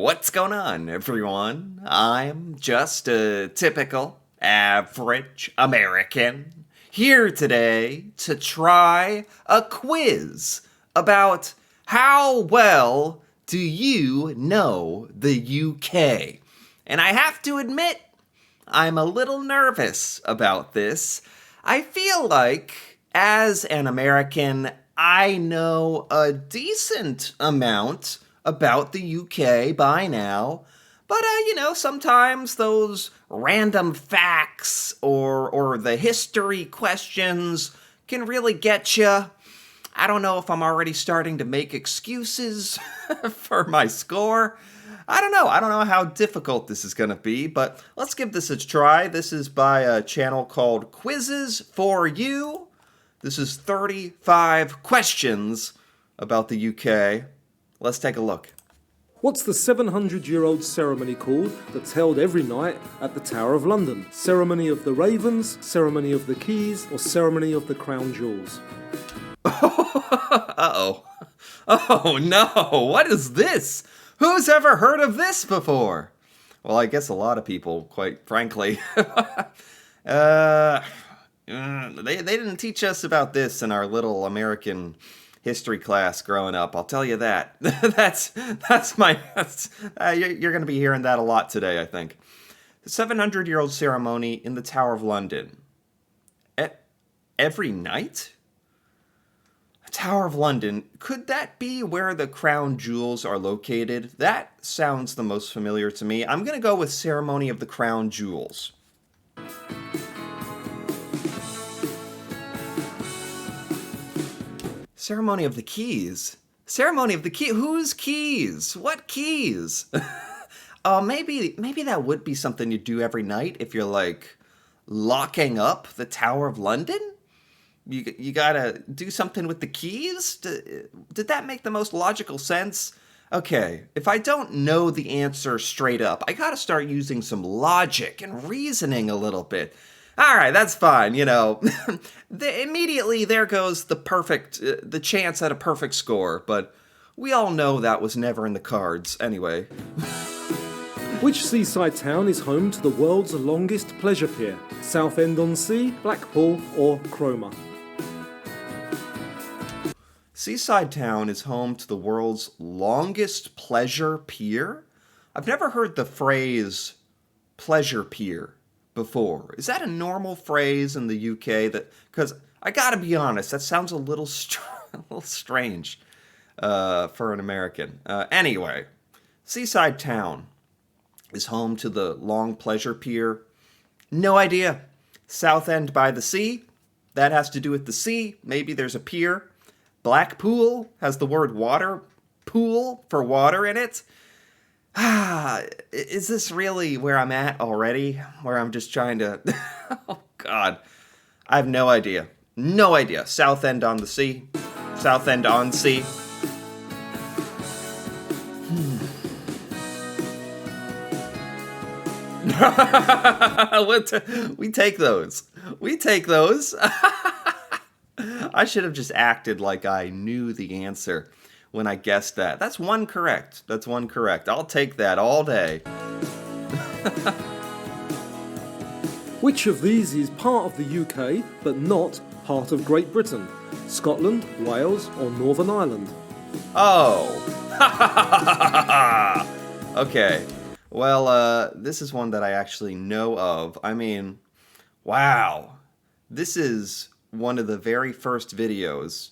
What's going on, everyone? I'm just a typical, average American here today to try a quiz about how well do you know the UK? And I have to admit, I'm a little nervous about this. I feel like, as an American, I know a decent amount about the UK by now. But, sometimes those random facts or the history questions can really get you. I don't know if I'm already starting to make excuses for my score. I don't know how difficult this is going to be, but let's give this a try. This is by a channel called Quizzes for You. This is 35 questions about the UK. Let's take a look. What's the 700-year-old ceremony called that's held every night at the Tower of London? Ceremony of the Ravens, Ceremony of the Keys, or Ceremony of the Crown Jewels? Uh-oh. Oh, no. What is this? Who's ever heard of this before? Well, I guess a lot of people, quite frankly. They didn't teach us about this in our little American history class growing up. I'll tell you that. You're going to be hearing that a lot today, I think. The 700-year-old ceremony in the Tower of London. Every night? Tower of London, could that be where the crown jewels are located? That sounds the most familiar to me. I'm going to go with Ceremony of the Crown Jewels. Ceremony of the Keys? Ceremony of the Keys? Whose keys? What keys? Maybe that would be something you do every night if you're, like, locking up the Tower of London? You gotta do something with the keys? Did that make the most logical sense? Okay, if I don't know the answer straight up, I gotta start using some logic and reasoning a little bit. Alright, that's fine, immediately there goes the chance at a perfect score, but we all know that was never in the cards anyway. Which seaside town is home to the world's longest pleasure pier? Southend-on-Sea, Blackpool, or Cromer? Seaside Town is home to the world's longest pleasure pier? I've never heard the phrase pleasure pier before. Is that a normal phrase in the UK? Because I gotta be honest, that sounds a little strange for an American. Anyway, Seaside Town is home to the long pleasure pier. No idea. Southend by the sea? That has to do with the sea. Maybe there's a pier. Blackpool has the word water, pool for water in it. Is this really where I'm at already? Where I'm just trying to... Oh, God. I have no idea. No idea. Southend on the sea. Southend on sea. We take those. We take those. I should have just acted like I knew the answer when I guessed that. That's one correct. I'll take that all day. Which of these is part of the UK but not part of Great Britain? Scotland, Wales, or Northern Ireland? Oh. Okay. Well, this is one that I actually know of. I mean, wow. This is one of the very first videos,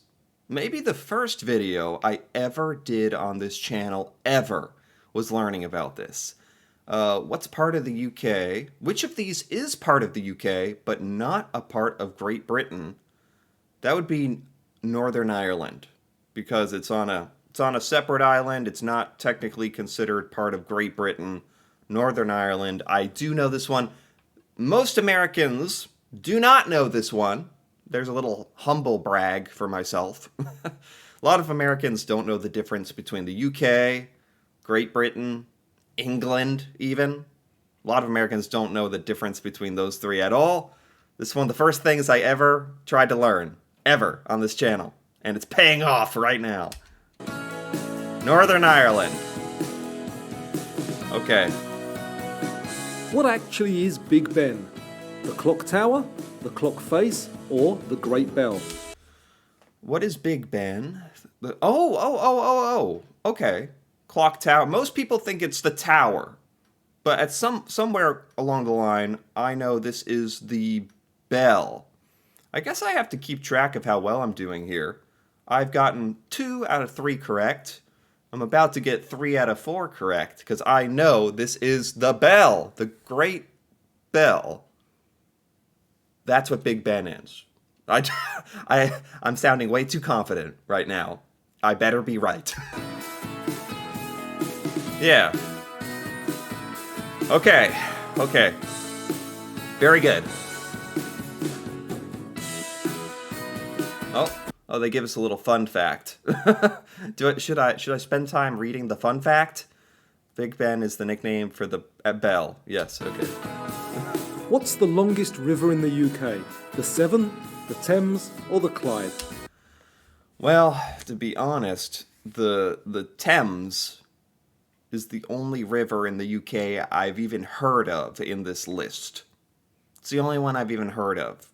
maybe the first video I ever did on this channel ever, was learning about this. What's part of the UK? Which of these is part of the UK, but not a part of Great Britain? That would be Northern Ireland, because it's on a separate island. It's not technically considered part of Great Britain. Northern Ireland. I do know this one. Most Americans do not know this one. There's a little humble brag for myself. A lot of Americans don't know the difference between the UK, Great Britain, England even. A lot of Americans don't know the difference between those three at all. This is one of the first things I ever tried to learn, ever, on this channel. And it's paying off right now. Northern Ireland. Okay. What actually is Big Ben? The clock tower, the clock face, or the Great Bell? What is Big Ben? Okay. Clock tower. Most people think it's the tower. But at somewhere along the line, I know this is the bell. I guess I have to keep track of how well I'm doing here. I've gotten 2 out of 3 correct. I'm about to get 3 out of 4 correct, because I know this is the bell. The Great Bell. That's what Big Ben is. I'm sounding way too confident right now. I better be right. Yeah. Okay. Very good. Oh, they give us a little fun fact. Should I spend time reading the fun fact? Big Ben is the nickname for the bell. Yes, okay. What's the longest river in the UK? The Severn, the Thames, or the Clyde? Well, to be honest, the Thames is the only river in the UK I've even heard of in this list. It's the only one I've even heard of.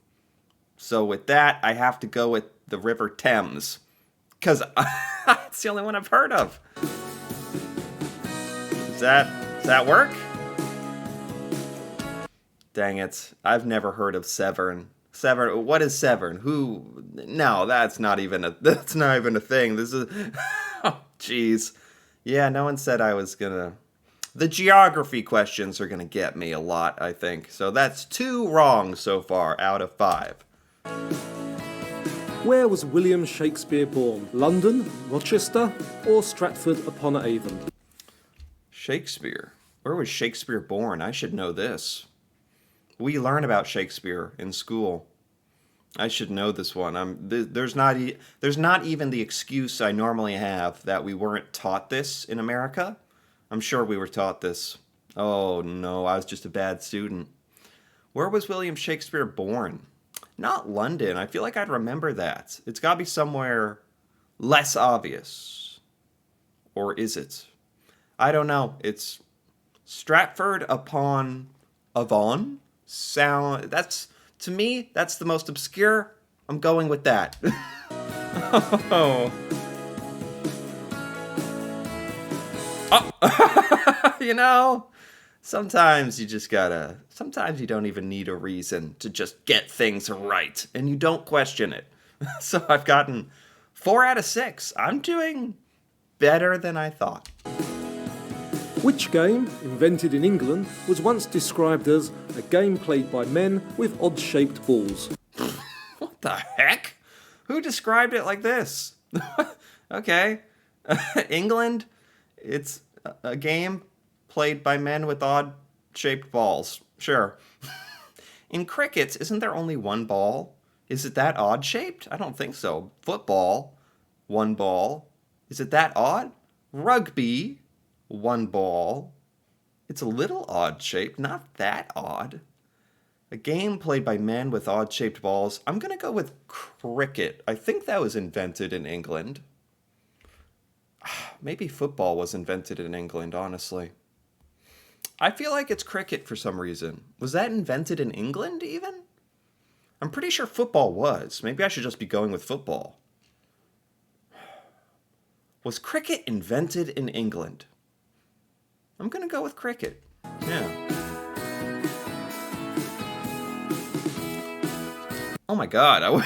So with that, I have to go with the River Thames, because it's the only one I've heard of. Does that work? Dang it. I've never heard of Severn. Severn, what is Severn? Who? No, that's not even a thing. This is, oh, jeez. Yeah, no one said I was gonna. The geography questions are gonna get me a lot, I think. So that's 2 wrong so far out of 5. Where was William Shakespeare born? London, Rochester, or Stratford-upon-Avon? Shakespeare. Where was Shakespeare born? I should know this. We learn about Shakespeare in school. I should know this one. There's not even the excuse I normally have that we weren't taught this in America. I'm sure we were taught this. Oh no, I was just a bad student. Where was William Shakespeare born? Not London. I feel like I'd remember that. It's got to be somewhere less obvious. Or is it? I don't know. It's Stratford-upon-Avon. To me, that's the most obscure. I'm going with that. Oh. Sometimes you don't even need a reason to just get things right, and you don't question it. So I've gotten 4 out of 6. I'm doing better than I thought. Which game, invented in England, was once described as a game played by men with odd-shaped balls? What the heck? Who described it like this? Okay. England, it's a game played by men with odd-shaped balls. Sure. In cricket, isn't there only one ball? Is it that odd-shaped? I don't think so. Football, 1 ball. Is it that odd? Rugby, 1 ball. It's a little odd-shaped, not that odd. A game played by men with odd-shaped balls. I'm going to go with cricket. I think that was invented in England. Maybe football was invented in England, honestly. I feel like it's cricket for some reason. Was that invented in England, even? I'm pretty sure football was. Maybe I should just be going with football. Was cricket invented in England? I'm going to go with cricket. Yeah. Oh my god.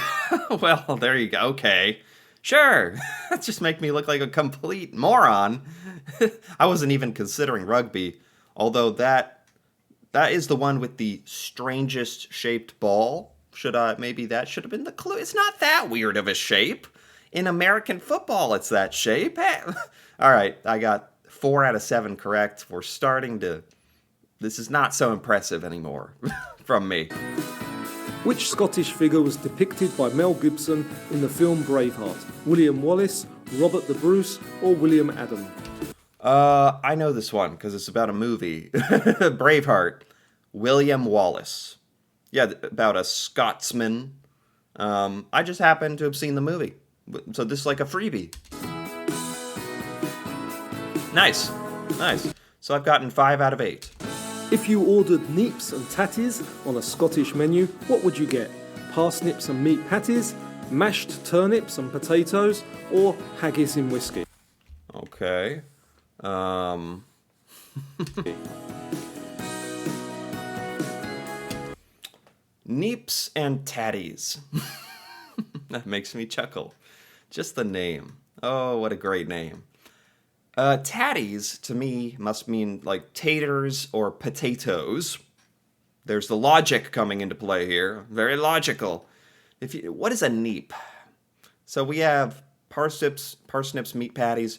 Well, there you go. Okay. Sure. That just make me look like a complete moron. I wasn't even considering rugby, although that is the one with the strangest shaped ball. Maybe that should have been the clue. It's not that weird of a shape. In American football, it's that shape. Hey. All right, I got 4 out of 7 correct. This is not so impressive anymore from me. Which Scottish figure was depicted by Mel Gibson in the film Braveheart? William Wallace, Robert the Bruce, or William Adam? I know this one because it's about a movie. Braveheart. William Wallace. Yeah, about a Scotsman. I just happen to have seen the movie. So this is like a freebie. Nice. So I've gotten 5 out of 8. If you ordered neeps and tatties on a Scottish menu, what would you get? Parsnips and meat patties, mashed turnips and potatoes, or haggis in whiskey? Okay. Neeps and tatties. That makes me chuckle. Just the name. Oh, what a great name. Tatties, to me, must mean like taters or potatoes. There's the logic coming into play here. Very logical. What is a neep? So we have parsnips, meat patties,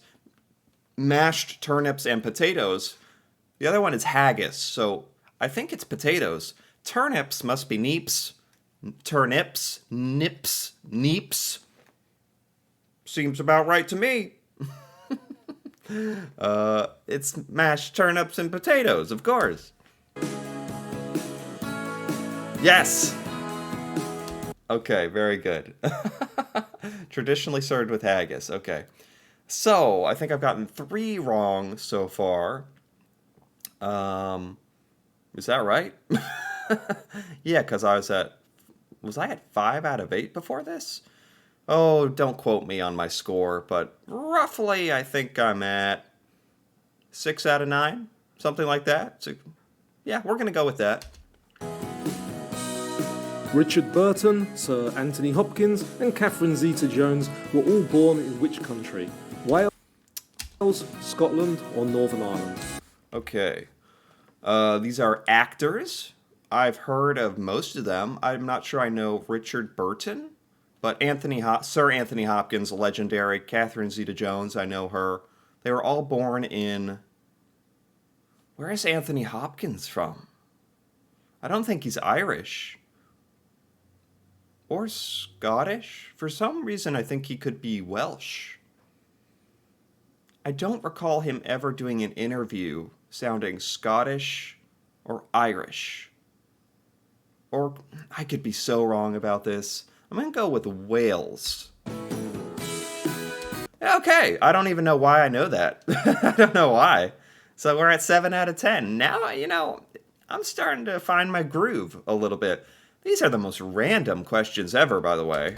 mashed turnips, and potatoes. The other one is haggis, so I think it's potatoes. Turnips must be neeps. Turnips, nips, neeps. Seems about right to me. It's mashed turnips and potatoes, of course. Yes! Okay, very good. Traditionally served with haggis. Okay. So, I think I've gotten 3 wrong so far. Is that right? Yeah, because was I at 5 out of 8 before this? Oh, don't quote me on my score, but roughly I think I'm at 6 out of 9, something like that. So, yeah, we're going to go with that. Richard Burton, Sir Anthony Hopkins, and Catherine Zeta-Jones were all born in which country? Wales, Scotland, or Northern Ireland? Okay. These are actors. I've heard of most of them. I'm not sure I know Richard Burton, but Sir Anthony Hopkins, legendary. Catherine Zeta-Jones, I know her. They were all born in... Where is Anthony Hopkins from? I don't think he's Irish. Or Scottish. For some reason, I think he could be Welsh. I don't recall him ever doing an interview sounding Scottish or Irish. Or, I could be so wrong about this. I'm going to go with Wales. Okay, I don't even know why I know that. I don't know why. So we're at 7 out of 10. Now, I'm starting to find my groove a little bit. These are the most random questions ever, by the way.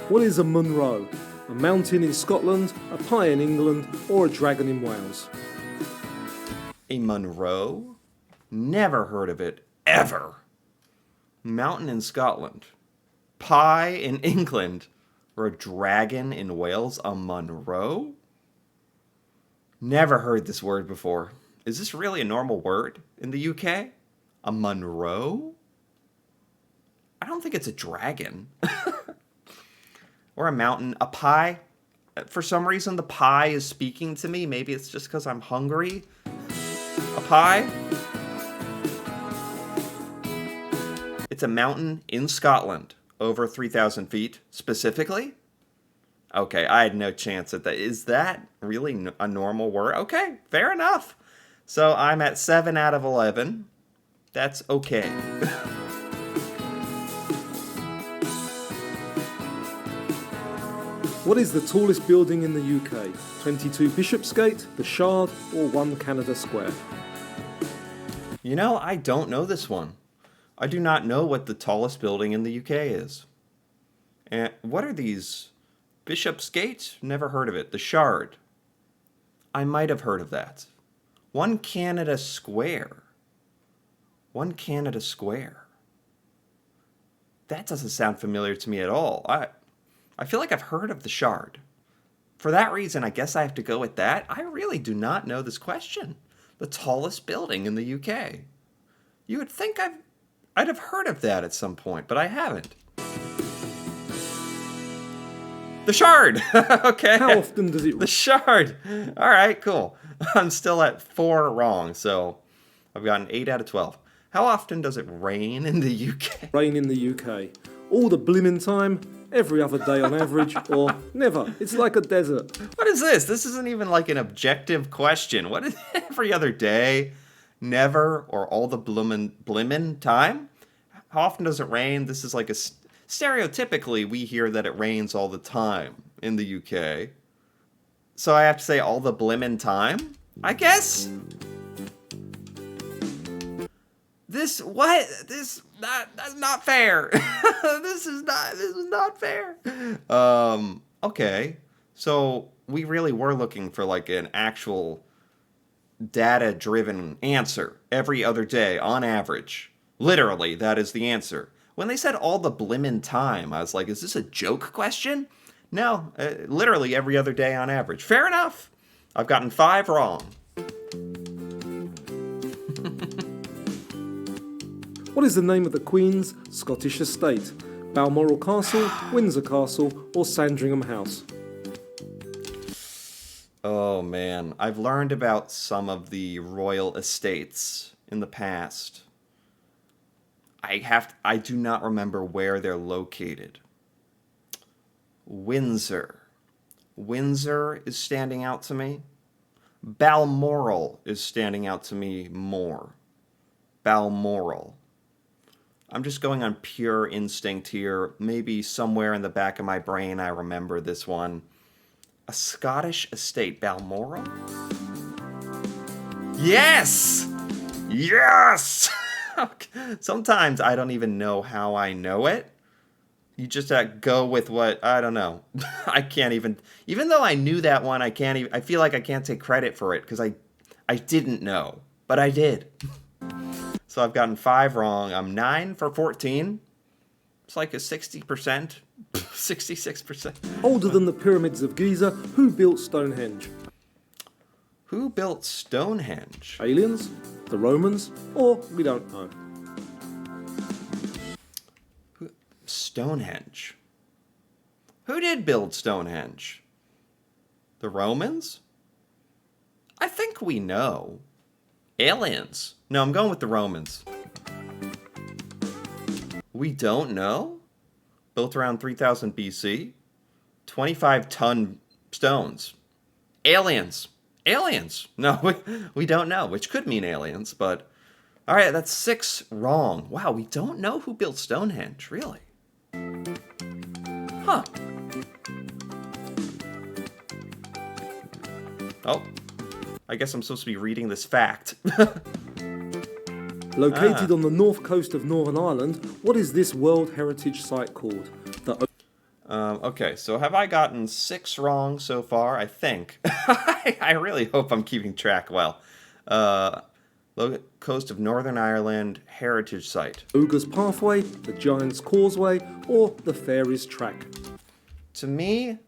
What is a Munro? A mountain in Scotland, a pie in England, or a dragon in Wales? A Munro? Never heard of it, ever. Mountain in Scotland, pie in England, or a dragon in Wales? A Munro? Never heard this word before. Is this really a normal word in the UK? A Munro? I don't think it's a dragon. Or a mountain. A pie? For some reason, the pie is speaking to me. Maybe it's just because I'm hungry. A pie? It's a mountain in Scotland. Over 3,000 feet, specifically? Okay, I had no chance at that. Is that really a normal word? Okay, fair enough. So I'm at 7 out of 11. That's okay. What is the tallest building in the UK? 22 Bishopsgate, the Shard, or 1 Canada Square? I don't know this one. I do not know what the tallest building in the UK is. And what are these? Bishopsgate? Never heard of it. The Shard. I might have heard of that. 1 Canada Square. 1 Canada Square. That doesn't sound familiar to me at all. I feel like I've heard of the Shard. For that reason, I guess I have to go with that. I really do not know this question. The tallest building in the UK. You would think I'd have heard of that at some point, but I haven't. The Shard! Okay. How often does it The Shard! Alright, cool. I'm still at 4 wrong, so I've gotten 8 out of 12. How often does it rain in the UK? rain in the UK? All the blimmin' time, every other day on average, or never? It's like a desert. What is this? This isn't even like an objective question. What is every other day? Never? Or all the blimmin' time? How often does it rain? This is like a... Stereotypically, we hear that it rains all the time in the UK. So I have to say all the blimmin' time? I guess that's not fair. This is not fair. Okay. So we really were looking for like an actual data driven answer every other day on average. Literally, that is the answer. When they said all the blimmin' time, I was like, is this a joke question? No, literally every other day on average. Fair enough. I've gotten 5 wrong. What is the name of the Queen's Scottish estate? Balmoral Castle, Windsor Castle, or Sandringham House? Oh man, I've learned about some of the royal estates in the past. I do not remember where they're located. Windsor. Windsor is standing out to me. Balmoral is standing out to me more. Balmoral. I'm just going on pure instinct here. Maybe somewhere in the back of my brain I remember this one. A Scottish estate, Balmoral? Yes! Yes! Sometimes I don't even know how I know it. You just go with what, I don't know. I can't even though I knew that one, I feel like I can't take credit for it because I didn't know, but I did. So I've gotten 5 wrong. I'm 9 for 14. It's like a 60%, 66%. Older than the pyramids of Giza, who built Stonehenge? Who built Stonehenge? Aliens, the Romans, or we don't know. Stonehenge. Who did build Stonehenge? The Romans? I think we know. Aliens. No, I'm going with the Romans. We don't know? Built around 3000 BC? 25-ton stones. Aliens. Aliens. No, we don't know, which could mean aliens, but... Alright, that's 6 wrong. Wow, we don't know who built Stonehenge, really. Huh. Oh. I guess I'm supposed to be reading this fact. Located on the north coast of Northern Ireland, what is this World Heritage Site called? Okay, so have I gotten 6 wrong so far? I think. I really hope I'm keeping track well. Coast of Northern Ireland Heritage Site. Ogre's Pathway, the Giant's Causeway, or the Fairies Track? To me,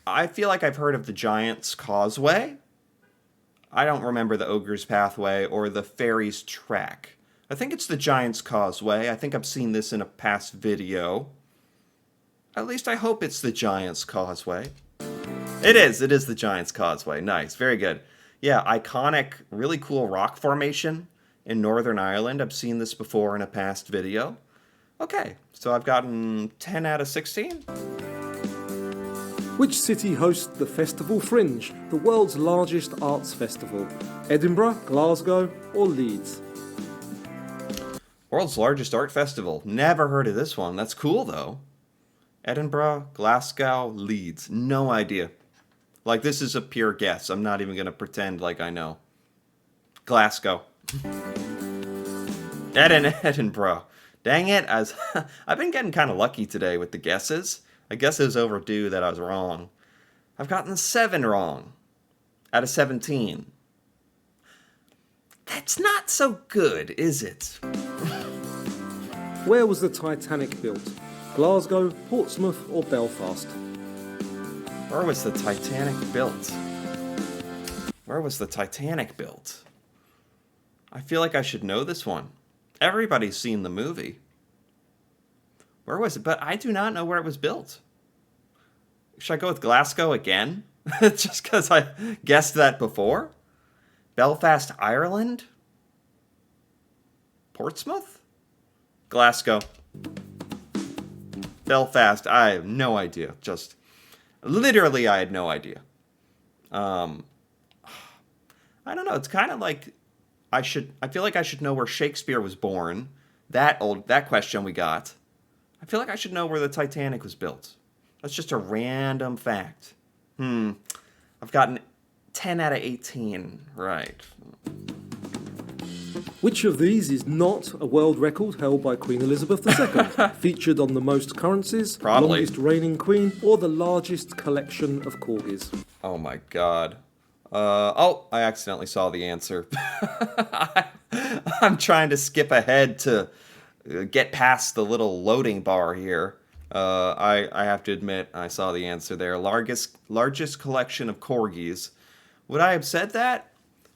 I feel like I've heard of the Giant's Causeway. I don't remember the Ogre's Pathway or the Fairies Track. I think it's the Giant's Causeway. I think I've seen this in a past video. At least I hope it's the Giant's Causeway. It is the Giant's Causeway. Nice, very good. Yeah, iconic, really cool rock formation in Northern Ireland. I've seen this before in a past video. Okay, so I've gotten 10 out of 16. Which city hosts the Festival Fringe, the world's largest arts festival? Edinburgh, Glasgow, or Leeds? World's largest art festival. Never heard of this one. That's cool, though. Edinburgh, Glasgow, Leeds. No idea. Like, this is a pure guess. I'm not even going to pretend like I know. Glasgow. Edinburgh. Dang it. I've been getting kind of lucky today with the guesses. I guess it was overdue that I was wrong. I've gotten 7 wrong out of 17. That's not so good, is it? Where was the Titanic built? Glasgow, Portsmouth, or Belfast? Where was the Titanic built? Where was the Titanic built? I feel like I should know this one. Everybody's seen the movie. Where was it? But I do not know where it was built. Should I go with Glasgow again? Just because I guessed that before? Belfast, Ireland? Portsmouth? Glasgow. Belfast, I have no idea. Just, literally, I had no idea. I don't know. It's kind of like I feel like I should know where Shakespeare was born. That question we got. I feel like I should know where the Titanic was built. That's just a random fact. I've gotten 10 out of 18. Right. Which of these is not a world record held by Queen Elizabeth II? Featured on the most currencies, Probably. longest reigning queen, or the largest collection of corgis? Oh my god. I accidentally saw the answer. I'm trying to skip ahead to get past the little loading bar here. I have to admit, I saw the answer there. Largest collection of corgis. Would I have said that?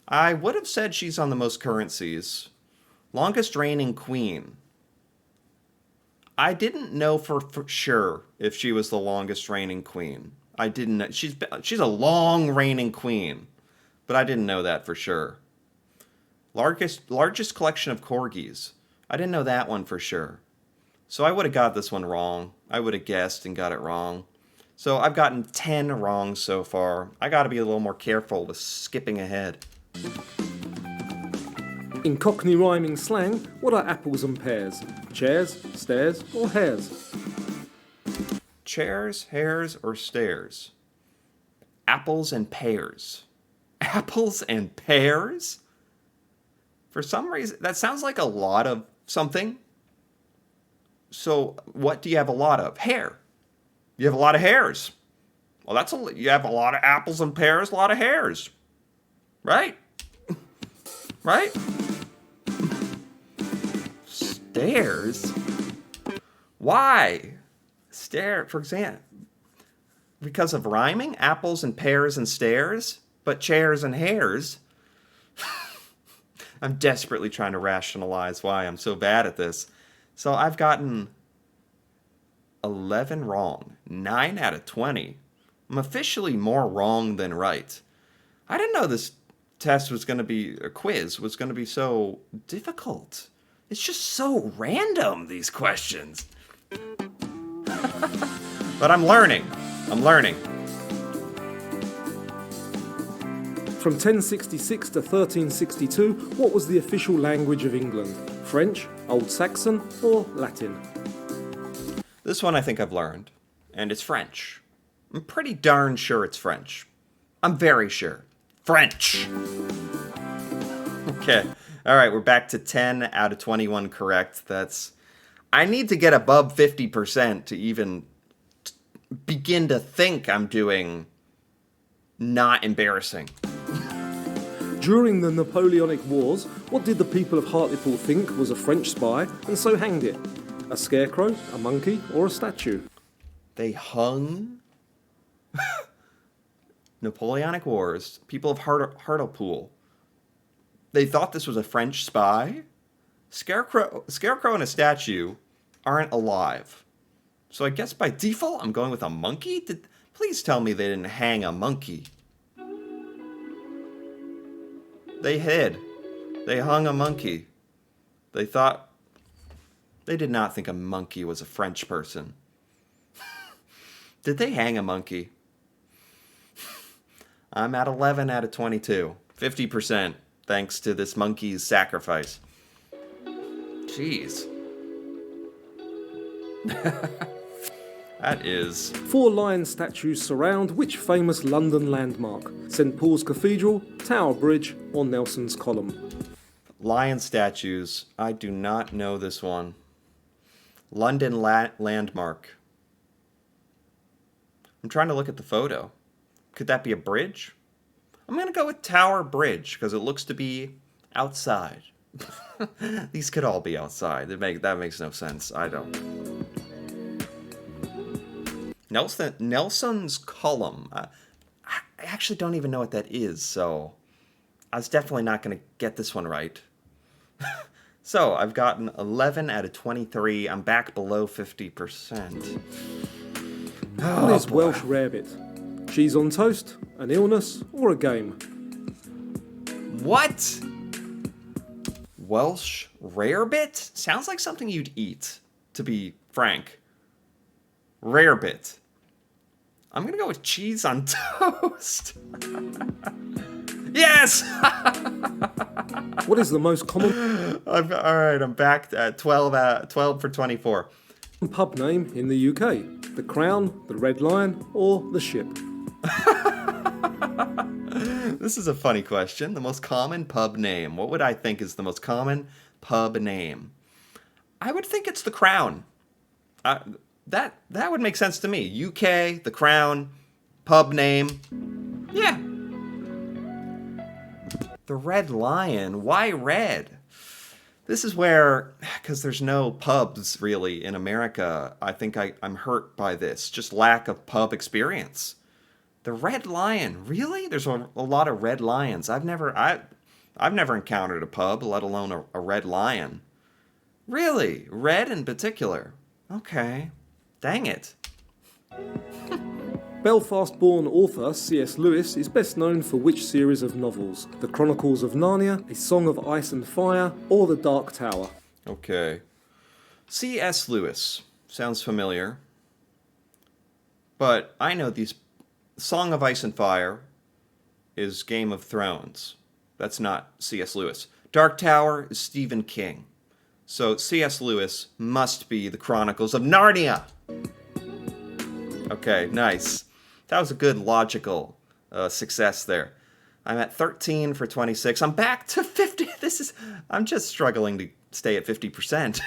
I would have said she's on the most currencies. Longest reigning queen. I didn't know for sure if she was the longest reigning queen. I didn't know. She's a long reigning queen, but I didn't know that for sure. Largest collection of corgis. I didn't know that one for sure. So I would have got this one wrong. I would have guessed and got it wrong. So I've gotten 10 wrong so far. I got to be a little more careful with skipping ahead. In Cockney rhyming slang, what are apples and pears? Chairs, stairs, or hairs? Chairs, hairs, or stairs? Apples and pears. Apples and pears? For some reason, that sounds like a lot of something. So, what do you have a lot of? Hair. You have a lot of hairs. Well, you have a lot of apples and pears, a lot of hairs. Right? Right? Stairs? Why? For example, because of rhyming? Apples and pears and stairs? But chairs and hairs? I'm desperately trying to rationalize why I'm so bad at this. So I've gotten 11 wrong. 9 out of 20. I'm officially more wrong than right. I didn't know this test was going to be, a quiz was going to be so difficult. It's just so random, these questions. But I'm learning. From 1066 to 1362, what was the official language of England? French, Old Saxon, or Latin? This one I think I've learned, and it's French. I'm pretty darn sure it's French. I'm very sure. French! Okay. All right, we're back to 10 out of 21 correct. I need to get above 50% to even begin to think I'm doing not embarrassing. During the Napoleonic Wars, what did the people of Hartlepool think was a French spy and so hanged it? A scarecrow, a monkey, or a statue? They hung Napoleonic Wars, people of Hartlepool. They thought this was a French spy? Scarecrow and a statue aren't alive. So I guess by default I'm going with a monkey? Please tell me they didn't hang a monkey. They hid. They hung a monkey. They did not think a monkey was a French person. Did they hang a monkey? I'm at 11 out of 22. 50%, thanks to this monkey's sacrifice. Jeez. That is... 4 lion statues surround which famous London landmark? St Paul's Cathedral, Tower Bridge, or Nelson's Column? Lion statues. I do not know this one. London landmark. I'm trying to look at the photo. Could that be a bridge? I'm going to go with Tower Bridge because it looks to be outside. These could all be outside. That makes no sense. I don't. Nelson's Column. I actually don't even know what that is, so I was definitely not going to get this one right. So I've gotten 11 out of 23. I'm back below 50%. What is Welsh rarebit? Cheese on toast, an illness, or a game? What? Welsh rarebit? Sounds like something you'd eat, to be frank. Rarebit. I'm gonna go with cheese on toast. Yes! What is the most common Alright, I'm back at 12 for 24. pub name in the UK? The Crown, the Red Lion, or the Ship? This is a funny question. The most common pub name. What would I think is the most common pub name? I would think it's the Crown. That would make sense to me. UK, the Crown, pub name. Yeah. The Red Lion. Why red? This is where, because there's no pubs really in America, I think I'm hurt by this. Just lack of pub experience. The Red Lion. Really? There's a lot of red lions. I've never encountered a pub, let alone a red lion. Really? Red in particular? Okay. Dang it. Belfast-born author C.S. Lewis is best known for which series of novels? The Chronicles of Narnia, A Song of Ice and Fire, or The Dark Tower? Okay. C.S. Lewis. Sounds familiar. But I know these... Song of Ice and Fire is Game of Thrones. That's not C.S. Lewis. Dark Tower is Stephen King. So C.S. Lewis must be The Chronicles of Narnia. Okay, nice. That was a good logical success there. I'm at 13 for 26. I'm back to 50. I'm just struggling to stay at 50%.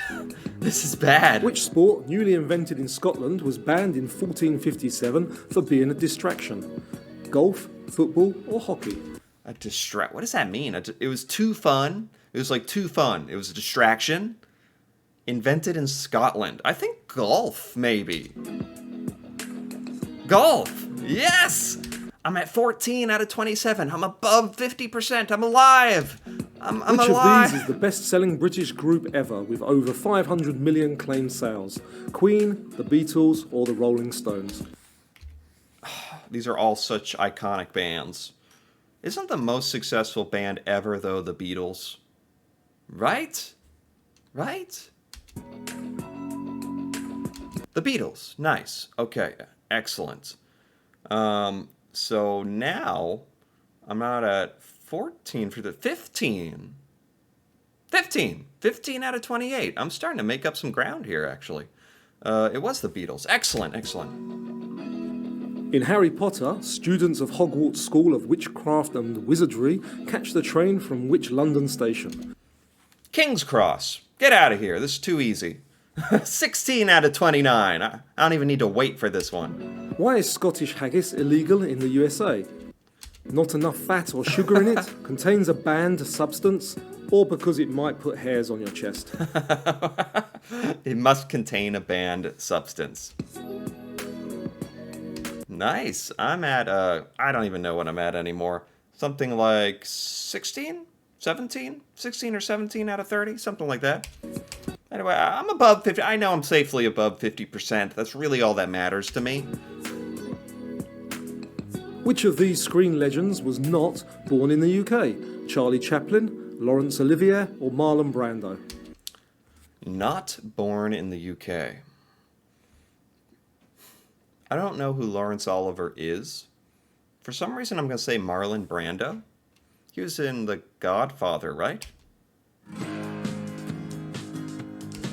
This is bad. Which sport, newly invented in Scotland, was banned in 1457 for being a distraction? Golf, football, or hockey? What does that mean? It was too fun. It was like too fun. It was a distraction. Invented in Scotland. I think golf, maybe. Golf! Yes! I'm at 14 out of 27. I'm above 50%. I'm alive! I'm Which alive! of these is the best-selling British group ever with over 500 million claimed sales? Queen, the Beatles, or the Rolling Stones? These are all such iconic bands. Isn't the most successful band ever, though, the Beatles? Right? Right? The Beatles. Nice. Okay. Excellent. So now I'm out at 14 for the 15. 15 out of 28. I'm starting to make up some ground here, actually. It was the Beatles. Excellent. In Harry Potter, students of Hogwarts School of Witchcraft and Wizardry catch the train from which London station? King's Cross. Get out of here. This is too easy. 16 out of 29. I don't even need to wait for this one. Why is Scottish haggis illegal in the USA? Not enough fat or sugar in it, contains a banned substance, or because it might put hairs on your chest? It must contain a banned substance. Nice. I'm at, I don't even know what I'm at anymore. Something like 16? 17? 16 or 17 out of 30? Something like that. Anyway, I'm above 50. I know I'm safely above 50%. That's really all that matters to me. Which of these screen legends was not born in the UK? Charlie Chaplin, Laurence Olivier, or Marlon Brando? Not born in the UK. I don't know who Laurence Olivier is. For some reason, I'm going to say Marlon Brando. He was in The Godfather, right?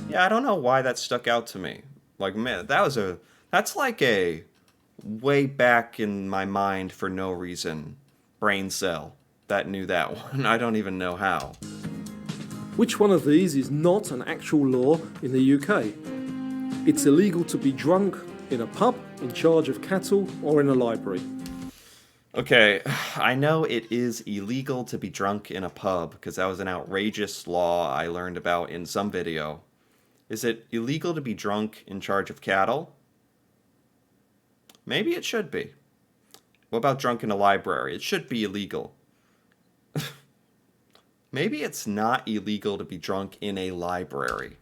Yeah, I don't know why that stuck out to me. Like, man, that's like a way back in my mind for no reason brain cell that knew that one. I don't even know how. Which one of these is not an actual law in the UK? It's illegal to be drunk in a pub, in charge of cattle, or in a library. Okay, I know it is illegal to be drunk in a pub because that was an outrageous law I learned about in some video. Is it illegal to be drunk in charge of cattle? Maybe it should be. What about drunk in a library? It should be illegal. Maybe it's not illegal to be drunk in a library.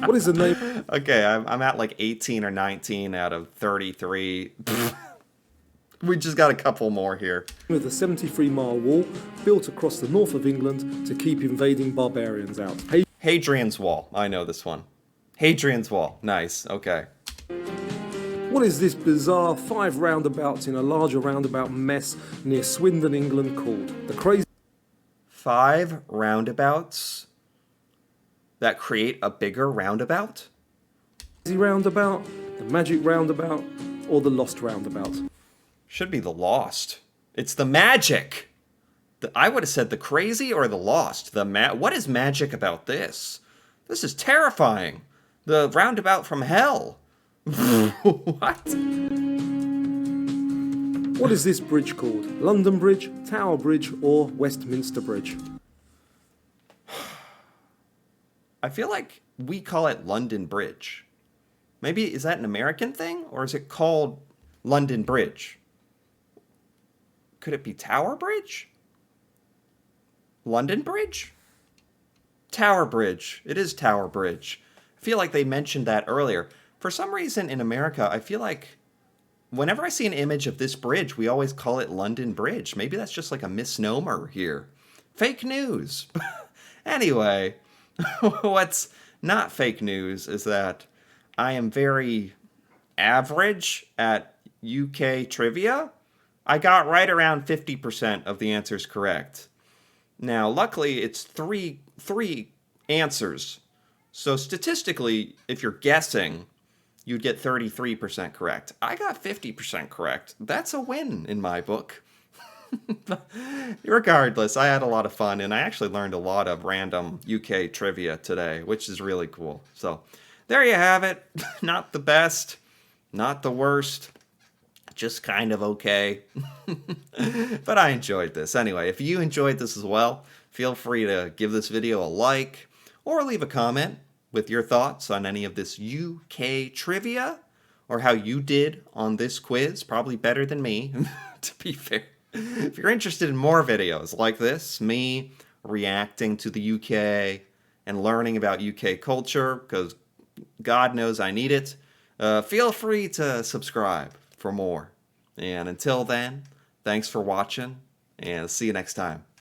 What is the name? Okay, I'm at like 18 or 19 out of 33. We just got a couple more here. With a 73-mile wall built across the north of England to keep invading barbarians out. Hadrian's Wall. I know this one. Hadrian's Wall. Nice. Okay. What is this bizarre 5 roundabouts in a larger roundabout mess near Swindon, England called? The crazy 5 roundabouts that create a bigger roundabout? roundabout, the magic roundabout, or the Lost Roundabout? Should be the Lost. It's the magic. I would have said the crazy or the Lost. What is magic about this? This is terrifying. The roundabout from hell. What? What is this bridge called? London Bridge, Tower Bridge, or Westminster Bridge? I feel like we call it London Bridge. Maybe, is that an American thing? Or is it called London Bridge? Could it be Tower Bridge? London Bridge? Tower Bridge. It is Tower Bridge. I feel like they mentioned that earlier. For some reason in America, I feel like whenever I see an image of this bridge, we always call it London Bridge. Maybe that's just like a misnomer here. Fake news. Anyway, what's not fake news is that I am very average at UK trivia. I got right around 50% of the answers correct. Now, luckily, it's three answers. So statistically, if you're guessing, you'd get 33% correct. I got 50% correct. That's a win in my book. Regardless, I had a lot of fun, and I actually learned a lot of random UK trivia today, which is really cool. So there you have it. Not the best, not the worst, just kind of okay. But I enjoyed this. Anyway, if you enjoyed this as well, feel free to give this video a like or leave a comment with your thoughts on any of this UK trivia or how you did on this quiz. Probably better than me, to be fair. If you're interested in more videos like this, me reacting to the UK and learning about UK culture, because God knows I need it, feel free to subscribe for more. And until then, thanks for watching, and see you next time.